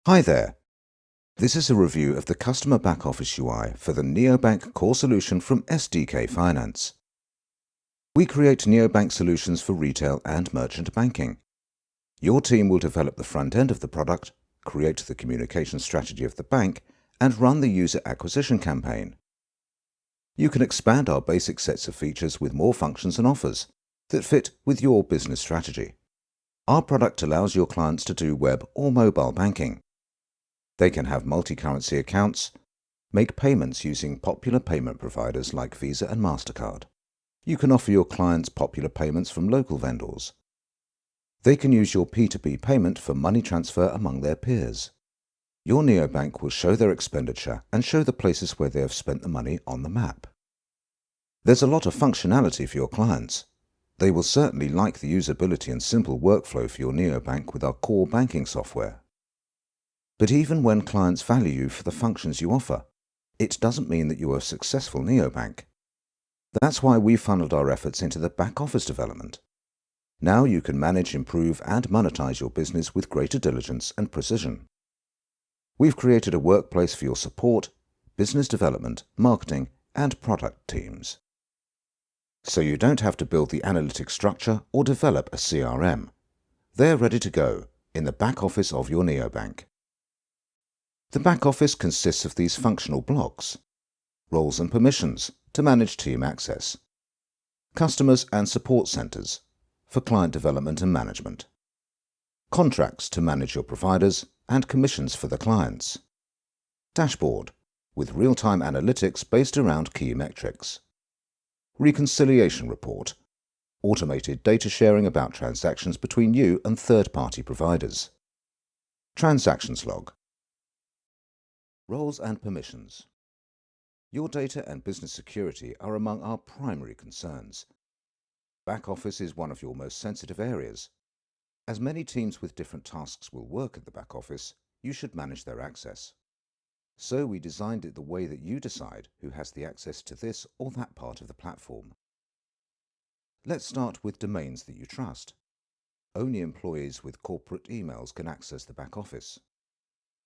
Hi there. This is a review of the customer back office UI for the Neobank core solution from SDK.finance. We create neobank solutions for retail and merchant banking. Your team will develop the front end of the product, create the communication strategy of the bank, and run the user acquisition campaign. You can expand our basic sets of features with more functions and offers that fit with your business strategy. Our product allows your clients to do web or mobile banking. They can have multi-currency accounts, make payments using popular payment providers like Visa and MasterCard. You can offer your clients popular payments from local vendors. They can use your P2P payment for money transfer among their peers. Your neobank will show their expenditure and show the places where they have spent the money on the map. There's a lot of functionality for your clients. They will certainly like the usability and simple workflow for your neobank with our core banking software. But even when clients value you for the functions you offer, it doesn't mean that you are a successful neobank. That's why we funneled our efforts into the back office development. Now you can manage, improve, and monetize your business with greater diligence and precision. We've created a workplace for your support, business development, marketing, and product teams. So you don't have to build the analytic structure or develop a CRM. They're ready to go in the back office of your neobank. The back office consists of these functional blocks: roles and permissions to manage team access, customers and support centers for client development and management, contracts to manage your providers and commissions for the clients, dashboard with real-time analytics based around key metrics, reconciliation report, automated data sharing about transactions between you and third-party providers, transactions log. Roles and permissions. Your data and business security are among our primary concerns. Back office is one of your most sensitive areas. As many teams with different tasks will work at the back office, you should manage their access. So we designed it the way that you decide who has the access to this or that part of the platform. Let's start with domains that you trust. Only employees with corporate emails can access the back office.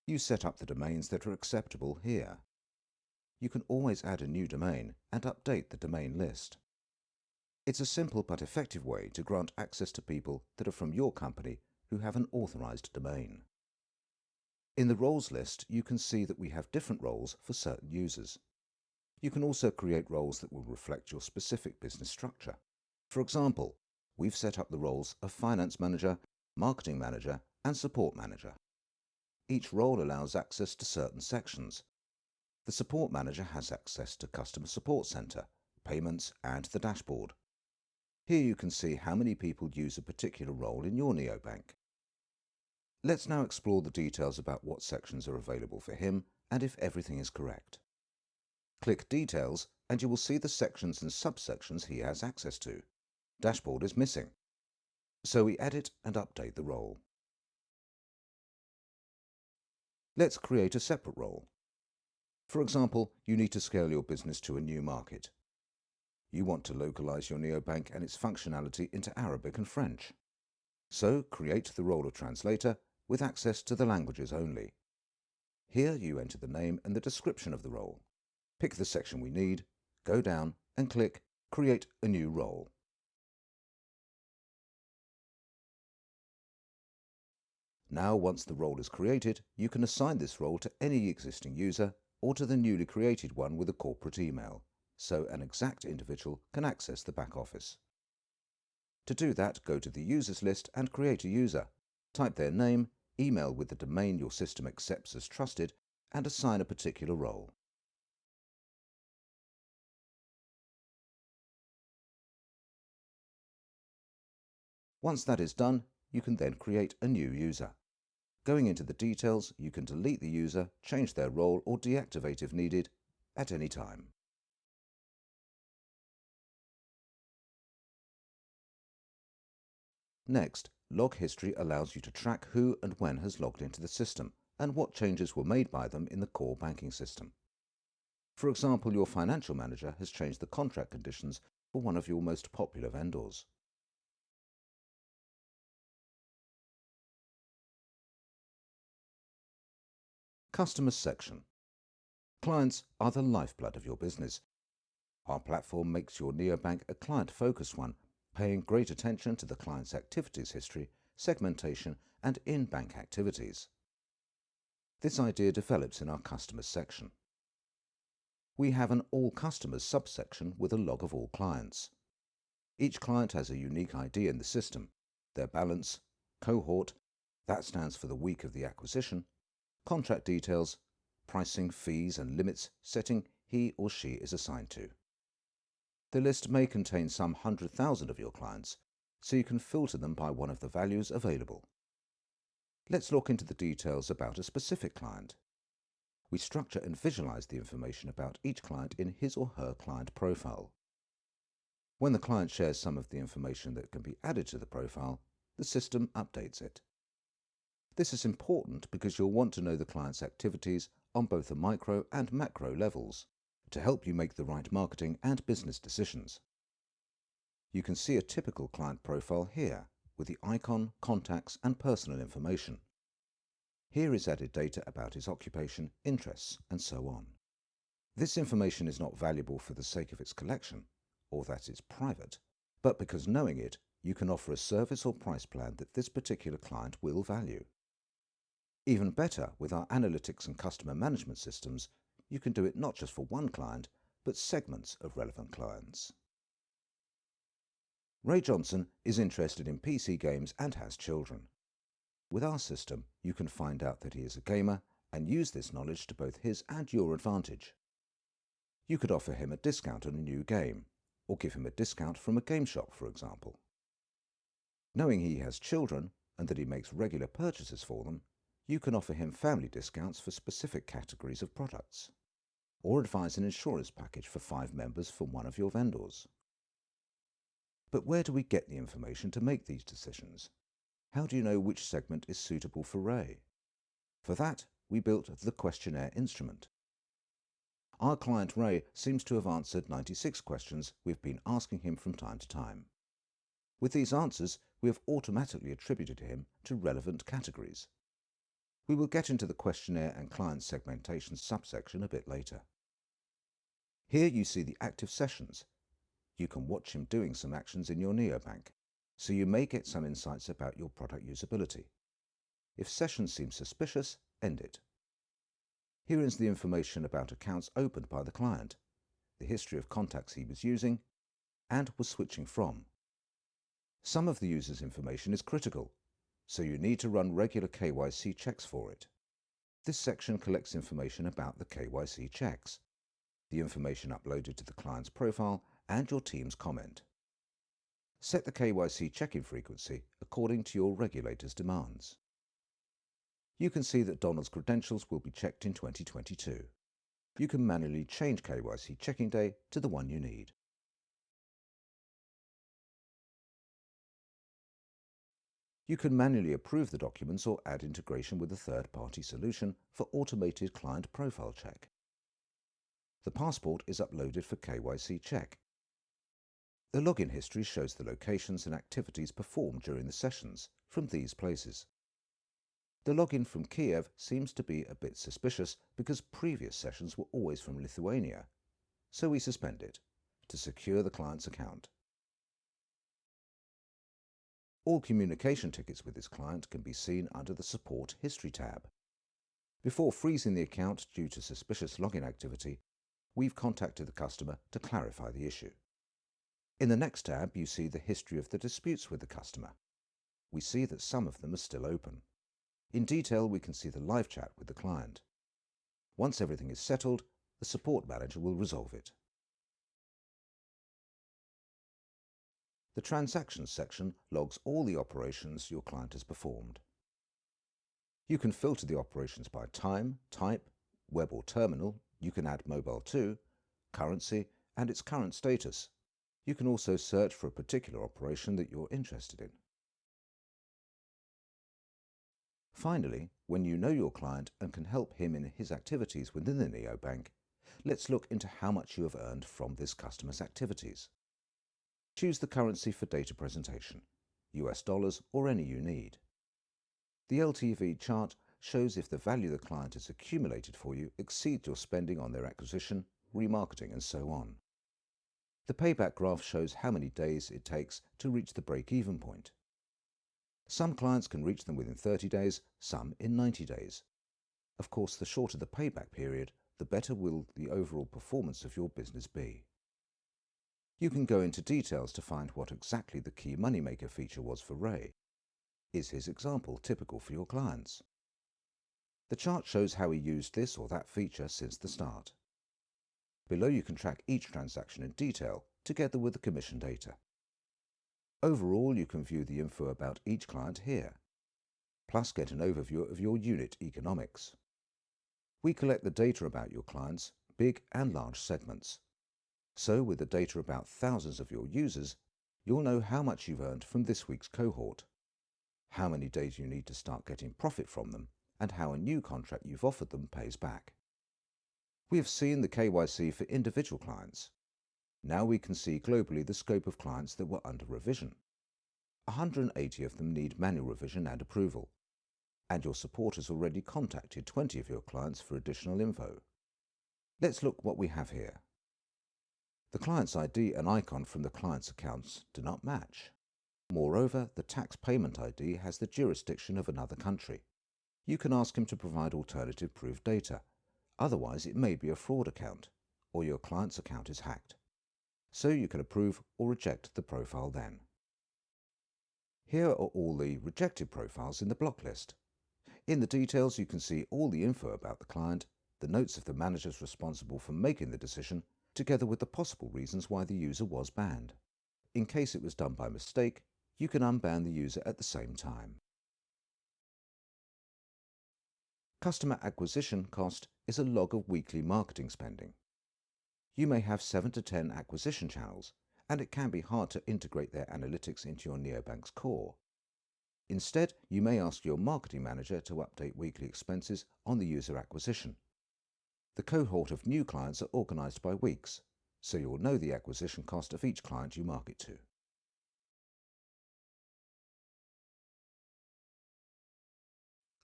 You set up the domains that are acceptable here. You can always add a new domain and update the domain list. It's a simple but effective way to grant access to people that are from your company who have an authorized domain. In the roles list, you can see that we have different roles for certain users. You can also create roles that will reflect your specific business structure. For example, we've set up the roles of Finance Manager, Marketing Manager, and Support Manager. Each role allows access to certain sections. The Support Manager has access to Customer Support Center, Payments, and the dashboard. Here you can see how many people use a particular role in your neobank. Let's now explore the details about what sections are available for him and if everything is correct. Click Details and you will see the sections and subsections he has access to. Dashboard is missing, so we edit and update the role. Let's create a separate role. For example, you need to scale your business to a new market. You want to localize your neobank and its functionality into Arabic and French. So create the role of translator with access to the languages only. Here you enter the name and the description of the role. Pick the section we need, go down and click Create a new role. Now, once the role is created, you can assign this role to any existing user or to the newly created one with a corporate email, so an exact individual can access the back office. To do that, go to the users list and create a user. Type their name, email with the domain your system accepts as trusted, and assign a particular role. Once that is done, you can then create a new user. Going into the details, you can delete the user, change their role, or deactivate if needed at any time. Next, log history allows you to track who and when has logged into the system and what changes were made by them in the core banking system. For example, your financial manager has changed the contract conditions for one of your most popular vendors. Customers section. Clients are the lifeblood of your business. Our platform makes your neobank a client-focused one, paying great attention to the client's activities history, segmentation, and in-bank activities. This idea develops in our customers section. We have an All Customers subsection with a log of all clients. Each client has a unique ID in the system, their balance, cohort, that stands for the week of the acquisition, contract details, pricing, fees and limits setting he or she is assigned to. The list may contain some 100,000 of your clients, so you can filter them by one of the values available. Let's look into the details about a specific client. We structure and visualize the information about each client in his or her client profile. When the client shares some of the information that can be added to the profile, the system updates it. This is important because you'll want to know the client's activities on both the micro and macro levels to help you make the right marketing and business decisions. You can see a typical client profile here with the icon, contacts and personal information. Here is added data about his occupation, interests and so on. This information is not valuable for the sake of its collection or that it's private, but because knowing it, you can offer a service or price plan that this particular client will value. Even better, with our analytics and customer management systems, you can do it not just for one client, but segments of relevant clients. Ray Johnson is interested in PC games and has children. With our system, you can find out that he is a gamer and use this knowledge to both his and your advantage. You could offer him a discount on a new game, or give him a discount from a game shop, for example. Knowing he has children and that he makes regular purchases for them, you can offer him family discounts for specific categories of products, or advise an insurance package for 5 members from one of your vendors. But where do we get the information to make these decisions? How do you know which segment is suitable for Ray? For that, we built the questionnaire instrument. Our client Ray seems to have answered 96 questions we've been asking him from time to time. With these answers, we have automatically attributed him to relevant categories. We will get into the questionnaire and client segmentation subsection a bit later. Here you see the active sessions. You can watch him doing some actions in your neobank, so you may get some insights about your product usability. If sessions seem suspicious, end it. Here is the information about accounts opened by the client, the history of contacts he was using and was switching from. Some of the user's information is critical, so you need to run regular KYC checks for it. This section collects information about the KYC checks, the information uploaded to the client's profile and your team's comment. Set the KYC check-in frequency according to your regulator's demands. You can see that Donald's credentials will be checked in 2022. You can manually change KYC checking day to the one you need. You can manually approve the documents or add integration with a third-party solution for automated client profile check. The passport is uploaded for KYC check. The login history shows the locations and activities performed during the sessions from these places. The login from Kiev seems to be a bit suspicious because previous sessions were always from Lithuania, so we suspend it to secure the client's account. All communication tickets with this client can be seen under the Support History tab. Before freezing the account due to suspicious login activity, we've contacted the customer to clarify the issue. In the next tab, you see the history of the disputes with the customer. We see that some of them are still open. In detail, we can see the live chat with the client. Once everything is settled, the support manager will resolve it. The Transactions section logs all the operations your client has performed. You can filter the operations by time, type, web or terminal. You can add mobile too, currency, and its current status. You can also search for a particular operation that you're interested in. Finally, when you know your client and can help him in his activities within the neobank, let's look into how much you have earned from this customer's activities. Choose the currency for data presentation, US dollars or any you need. The LTV chart shows if the value the client has accumulated for you exceeds your spending on their acquisition, remarketing and so on. The payback graph shows how many days it takes to reach the break-even point. Some clients can reach them within 30 days, some in 90 days. Of course, the shorter the payback period, the better will the overall performance of your business be. You can go into details to find what exactly the key moneymaker feature was for Ray. Is his example typical for your clients? The chart shows how he used this or that feature since the start. Below you can track each transaction in detail, together with the commission data. Overall, you can view the info about each client here, plus get an overview of your unit economics. We collect the data about your clients, big and large segments. So with the data about thousands of your users, you'll know how much you've earned from this week's cohort, how many days you need to start getting profit from them, and how a new contract you've offered them pays back. We have seen the KYC for individual clients. Now we can see globally the scope of clients that were under revision. 180 of them need manual revision and approval, and your support has already contacted 20 of your clients for additional info. Let's look what we have here. The client's ID and icon from the client's accounts do not match. Moreover, the tax payment ID has the jurisdiction of another country. You can ask him to provide alternative proof data. Otherwise, it may be a fraud account, or your client's account is hacked. So you can approve or reject the profile then. Here are all the rejected profiles in the block list. In the details, you can see all the info about the client, the notes of the managers responsible for making the decision, together with the possible reasons why the user was banned. In case it was done by mistake, you can unban the user at the same time. Customer acquisition cost is a log of weekly marketing spending. You may have 7 to 10 acquisition channels, and it can be hard to integrate their analytics into your neobank's core. Instead, you may ask your marketing manager to update weekly expenses on the user acquisition. The cohort of new clients are organized by weeks, so you'll know the acquisition cost of each client you market to.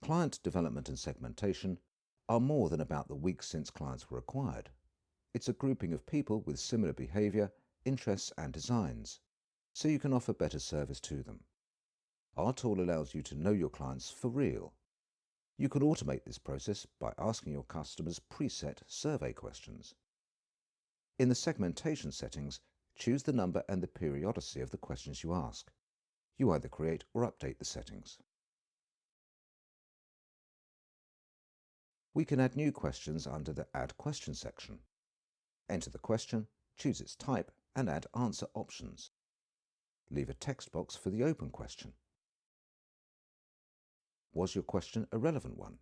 Client development and segmentation are more than about the weeks since clients were acquired. It's a grouping of people with similar behaviour, interests and designs, so you can offer better service to them. Our tool allows you to know your clients for real. You can automate this process by asking your customers preset survey questions. In the segmentation settings, choose the number and the periodicity of the questions you ask. You either create or update the settings. We can add new questions under the Add Question section. Enter the question, choose its type and add answer options. Leave a text box for the open question. Was your question a relevant one?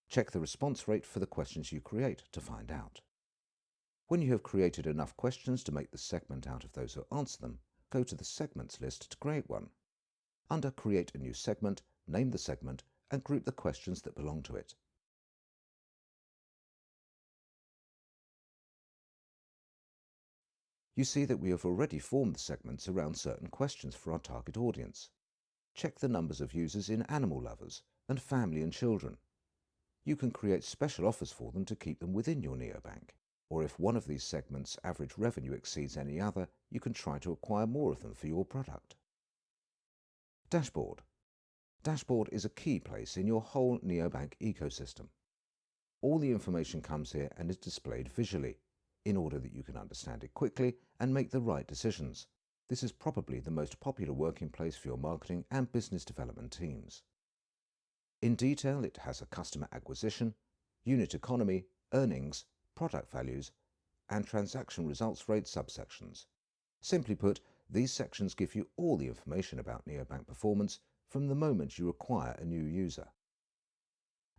Check the response rate for the questions you create to find out. When you have created enough questions to make the segment out of those who answer them, go to the Segments list to create one. Under Create a new segment, name the segment and group the questions that belong to it. You see that we have already formed the segments around certain questions for our target audience. Check the numbers of users in animal lovers and family and children. You can create special offers for them to keep them within your neobank. Or if one of these segments' average revenue exceeds any other, you can try to acquire more of them for your product. Dashboard. Dashboard is a key place in your whole neobank ecosystem. All the information comes here and is displayed visually, in order that you can understand it quickly and make the right decisions. This is probably the most popular working place for your marketing and business development teams. In detail, it has a customer acquisition, unit economy, earnings, product values, and transaction results rate subsections. Simply put, these sections give you all the information about neobank performance from the moment you acquire a new user.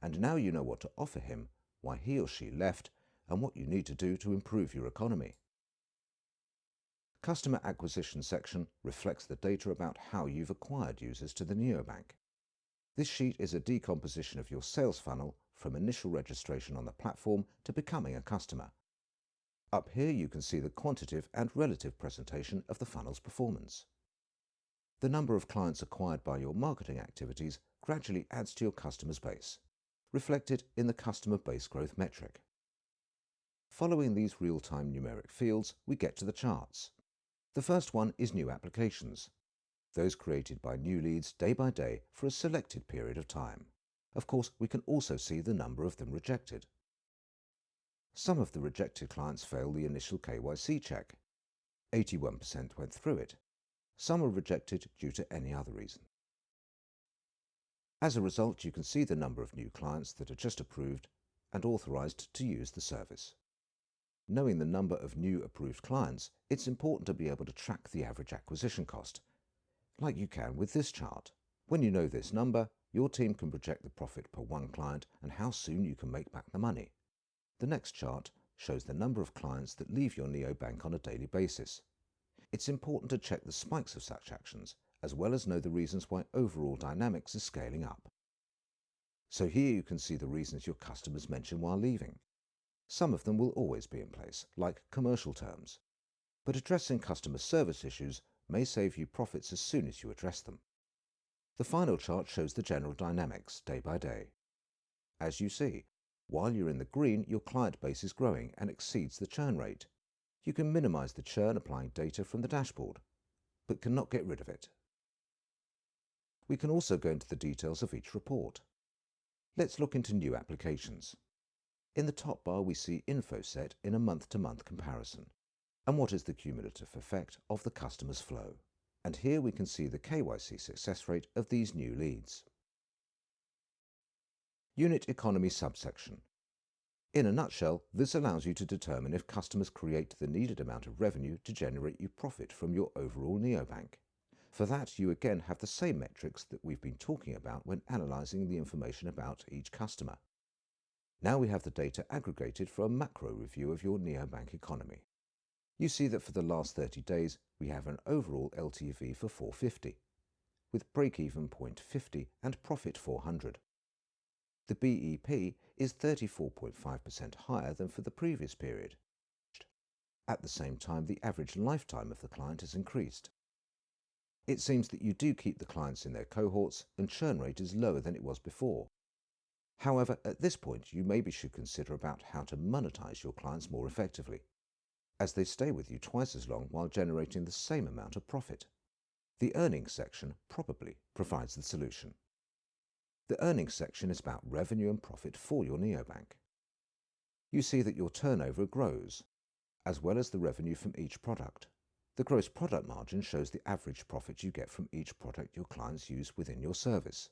And now you know what to offer him, why he or she left, and what you need to do to improve your economy. Customer acquisition section reflects the data about how you've acquired users to the neobank. This sheet is a decomposition of your sales funnel from initial registration on the platform to becoming a customer. Up here you can see the quantitative and relative presentation of the funnel's performance. The number of clients acquired by your marketing activities gradually adds to your customers' base. reflected in the customer base growth metric. Following these real-time numeric fields, we get to the charts. The first one is new applications, those created by new leads day by day for a selected period of time. Of course, we can also see the number of them rejected. Some of the rejected clients fail the initial KYC check. 81% went through it. Some were rejected due to any other reason. As a result, you can see the number of new clients that are just approved and authorized to use the service. Knowing the number of new approved clients, it's important to be able to track the average acquisition cost, like you can with this chart. When you know this number, your team can project the profit per one client and how soon you can make back the money. The next chart shows the number of clients that leave your neobank on a daily basis. It's important to check the spikes of such actions, as well as know the reasons why overall dynamics is scaling up. So here you can see the reasons your customers mention while leaving. Some of them will always be in place, like commercial terms. But addressing customer service issues may save you profits as soon as you address them. The final chart shows the general dynamics day by day. As you see, while you're in the green, your client base is growing and exceeds the churn rate. You can minimize the churn applying data from the dashboard, but cannot get rid of it. We can also go into the details of each report. Let's look into new applications. In the top bar, we see info set in a month-to-month comparison, and what is the cumulative effect of the customer's flow. And here we can see the KYC success rate of these new leads. Unit economy subsection. In a nutshell, this allows you to determine if customers create the needed amount of revenue to generate you profit from your overall neobank. For that, you again have the same metrics that we've been talking about when analyzing the information about each customer. Now we have the data aggregated for a macro review of your neobank economy. You see that for the last 30 days, we have an overall LTV for 450, with break-even point 50 and profit 400. The BEP is 34.5% higher than for the previous period. At the same time, the average lifetime of the client has increased. It seems that you do keep the clients in their cohorts and churn rate is lower than it was before. However, at this point, you maybe should consider about how to monetize your clients more effectively, as they stay with you twice as long while generating the same amount of profit. The earnings section probably provides the solution. The earnings section is about revenue and profit for your neobank. You see that your turnover grows, as well as the revenue from each product. The gross product margin shows the average profit you get from each product your clients use within your service.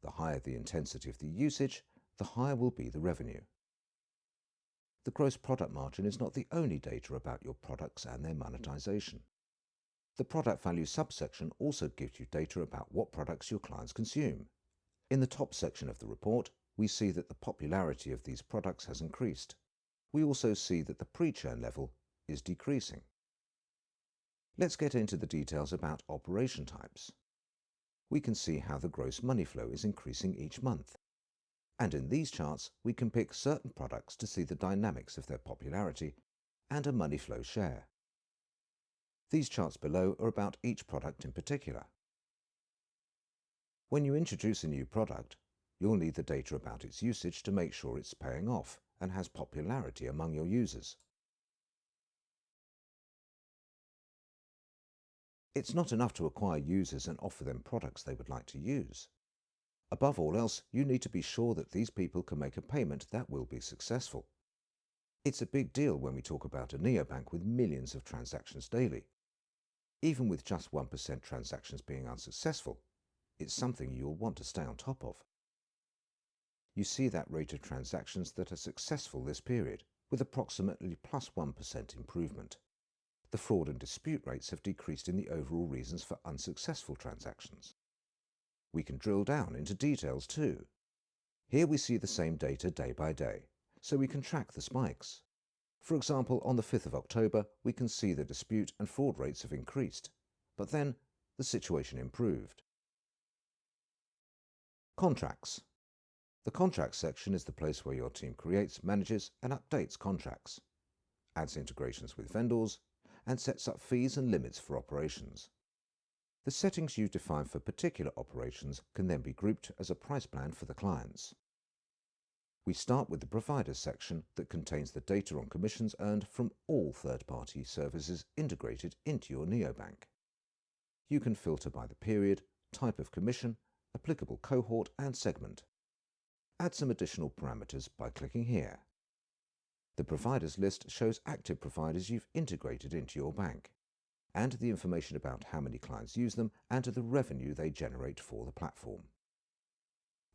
The higher the intensity of the usage, the higher will be the revenue. The gross product margin is not the only data about your products and their monetization. The product value subsection also gives you data about what products your clients consume. In the top section of the report, we see that the popularity of these products has increased. We also see that the pre-churn level is decreasing. Let's get into the details about operation types. We can see how the gross money flow is increasing each month. And in these charts, we can pick certain products to see the dynamics of their popularity and a money flow share. These charts below are about each product in particular. When you introduce a new product, you'll need the data about its usage to make sure it's paying off and has popularity among your users. It's not enough to acquire users and offer them products they would like to use. Above all else, you need to be sure that these people can make a payment that will be successful. It's a big deal when we talk about a neobank with millions of transactions daily. Even with just 1% transactions being unsuccessful, it's something you'll want to stay on top of. You see that rate of transactions that are successful this period, with approximately plus 1% improvement. The fraud and dispute rates have decreased in the overall reasons for unsuccessful transactions. We can drill down into details too. Here we see the same data day by day, so we can track the spikes. For example, on the 5th of October, we can see the dispute and fraud rates have increased, but then the situation improved. Contracts. The contracts section is the place where your team creates, manages, and updates contracts, adds integrations with vendors, and sets up fees and limits for operations. The settings you define for particular operations can then be grouped as a price plan for the clients. We start with the Providers section that contains the data on commissions earned from all third-party services integrated into your neobank. You can filter by the period, type of commission, applicable cohort and segment. Add some additional parameters by clicking here. The Providers list shows active providers you've integrated into your bank, and the information about how many clients use them and the revenue they generate for the platform.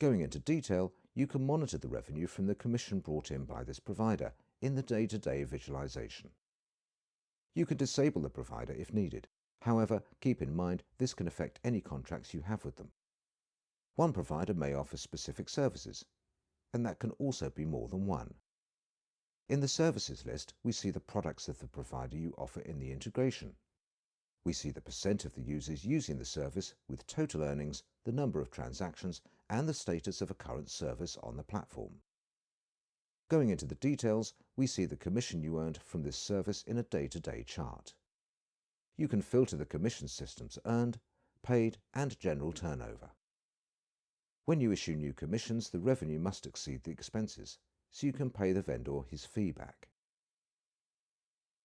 Going into detail, you can monitor the revenue from the commission brought in by this provider in the day-to-day visualization. You can disable the provider if needed. However, keep in mind this can affect any contracts you have with them. One provider may offer specific services, and that can also be more than one. In the services list, we see the products of the provider you offer in the integration. We see the percent of the users using the service with total earnings, the number of transactions, and the status of a current service on the platform. Going into the details, we see the commission you earned from this service in a day-to-day chart. You can filter the commission systems earned, paid, and general turnover. When you issue new commissions, the revenue must exceed the expenses, so you can pay the vendor his fee back.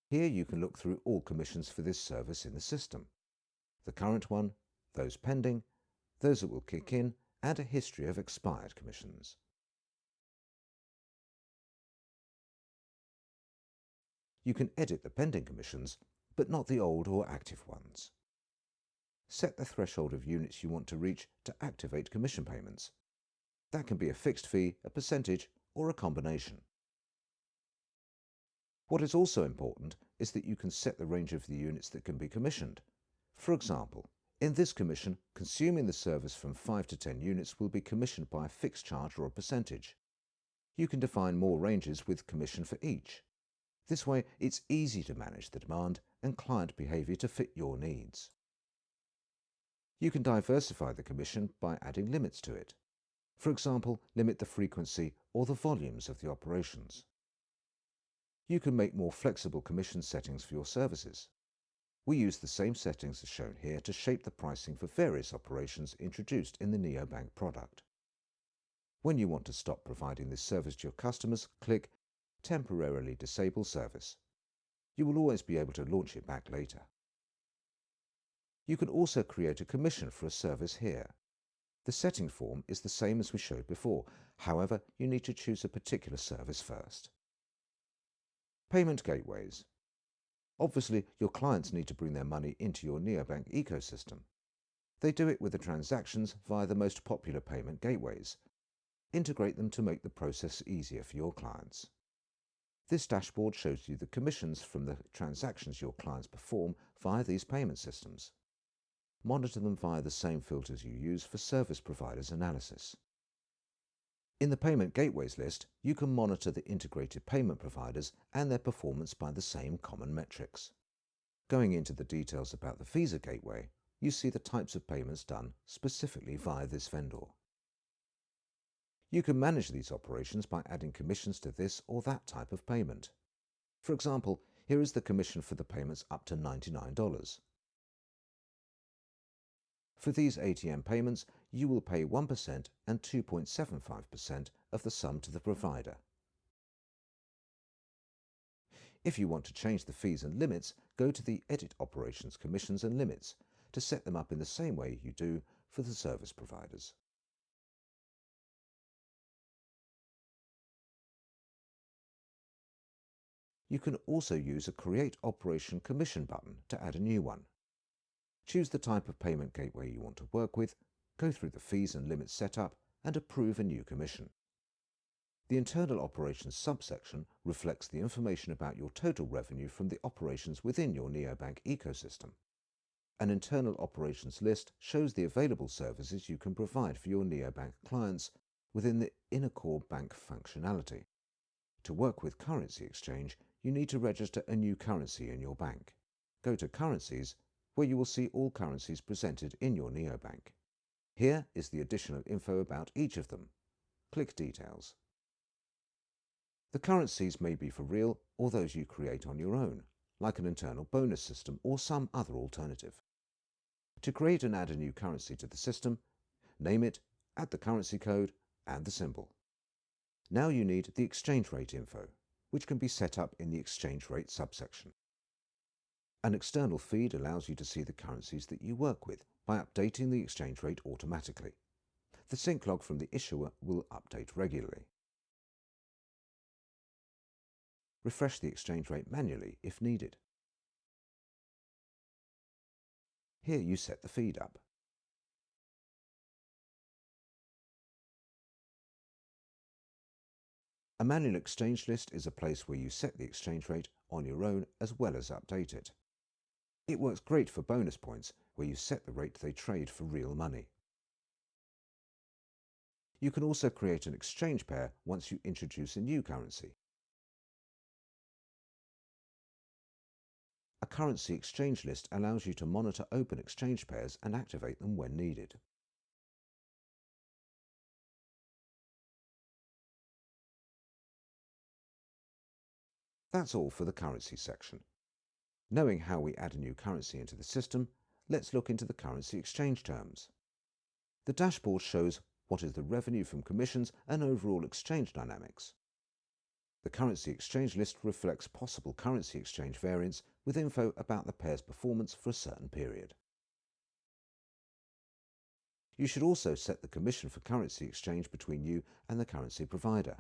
Here you can look through all commissions for this service in the system, the current one, those pending, those that will kick in, and a history of expired commissions. You can edit the pending commissions, but not the old or active ones. Set the threshold of units you want to reach to activate commission payments. That can be a fixed fee, a percentage, or a combination. What is also important is that you can set the range of the units that can be commissioned. For example, in this commission, consuming the service from 5 to 10 units will be commissioned by a fixed charge or a percentage. You can define more ranges with commission for each. This way, it's easy to manage the demand and client behaviour to fit your needs. You can diversify the commission by adding limits to it. For example, limit the frequency or the volumes of the operations. You can make more flexible commission settings for your services. We use the same settings as shown here to shape the pricing for various operations introduced in the Neobank product. When you want to stop providing this service to your customers, click Temporarily Disable Service. You will always be able to launch it back later. You can also create a commission for a service here. The setting form is the same as we showed before. However, you need to choose a particular service first. Payment gateways. Obviously, your clients need to bring their money into your neobank ecosystem. They do it with the transactions via the most popular payment gateways. Integrate them to make the process easier for your clients. This dashboard shows you the commissions from the transactions your clients perform via these payment systems. Monitor them via the same filters you use for service providers analysis. In the Payment Gateways list, you can monitor the integrated payment providers and their performance by the same common metrics. Going into the details about the Visa Gateway, you see the types of payments done specifically via this vendor. You can manage these operations by adding commissions to this or that type of payment. For example, here is the commission for the payments up to $99. For these ATM payments, you will pay 1% and 2.75% of the sum to the provider. If you want to change the fees and limits, go to the Edit Operations Commissions and Limits to set them up in the same way you do for the service providers. You can also use a Create Operation Commission button to add a new one. Choose the type of payment gateway you want to work with, go through the fees and limits setup, and approve a new commission. The Internal Operations subsection reflects the information about your total revenue from the operations within your Neobank ecosystem. An Internal Operations list shows the available services you can provide for your Neobank clients within the inner core bank functionality. To work with currency exchange, you need to register a new currency in your bank. Go to Currencies, where you will see all currencies presented in your neobank. Here is the additional info about each of them. Click Details. The currencies may be for real or those you create on your own, like an internal bonus system or some other alternative. To create and add a new currency to the system, name it, add the currency code and the symbol. Now you need the exchange rate info, which can be set up in the exchange rate subsection. An external feed allows you to see the currencies that you work with by updating the exchange rate automatically. The sync log from the issuer will update regularly. Refresh the exchange rate manually if needed. Here you set the feed up. A manual exchange list is a place where you set the exchange rate on your own as well as update it. It works great for bonus points where you set the rate they trade for real money. You can also create an exchange pair once you introduce a new currency. A currency exchange list allows you to monitor open exchange pairs and activate them when needed. That's all for the currency section. Knowing how we add a new currency into the system, let's look into the currency exchange terms. The dashboard shows what is the revenue from commissions and overall exchange dynamics. The currency exchange list reflects possible currency exchange variance with info about the pair's performance for a certain period. You should also set the commission for currency exchange between you and the currency provider.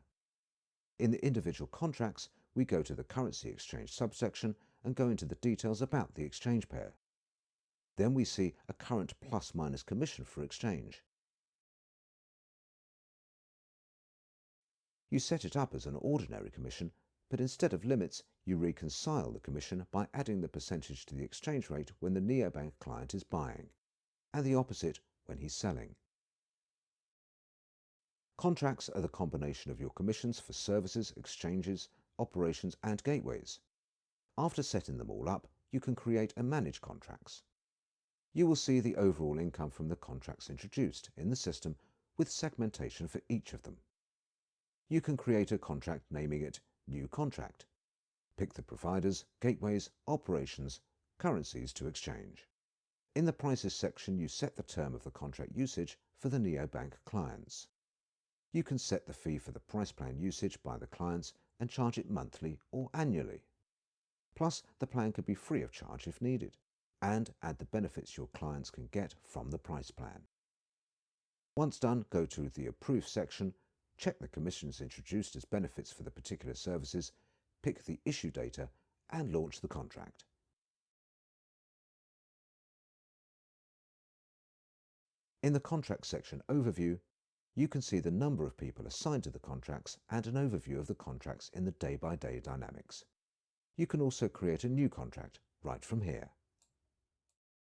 In the individual contracts, we go to the currency exchange subsection and go into the details about the exchange pair. Then we see a current plus-minus commission for exchange. You set it up as an ordinary commission, but instead of limits, you reconcile the commission by adding the percentage to the exchange rate when the neobank client is buying, and the opposite when he's selling. Contracts are the combination of your commissions for services, exchanges, operations and gateways. After setting them all up, you can create and manage contracts. You will see the overall income from the contracts introduced in the system with segmentation for each of them. You can create a contract naming it New Contract. Pick the providers, gateways, operations, currencies to exchange. In the Prices section, you set the term of the contract usage for the neobank clients. You can set the fee for the price plan usage by the clients and charge it monthly or annually. Plus, the plan can be free of charge if needed, and add the benefits your clients can get from the price plan. Once done, go to the Approve section, check the commissions introduced as benefits for the particular services, pick the issue data, and launch the contract. In the Contract section Overview, you can see the number of people assigned to the contracts and an overview of the contracts in the day-by-day dynamics. You can also create a new contract right from here.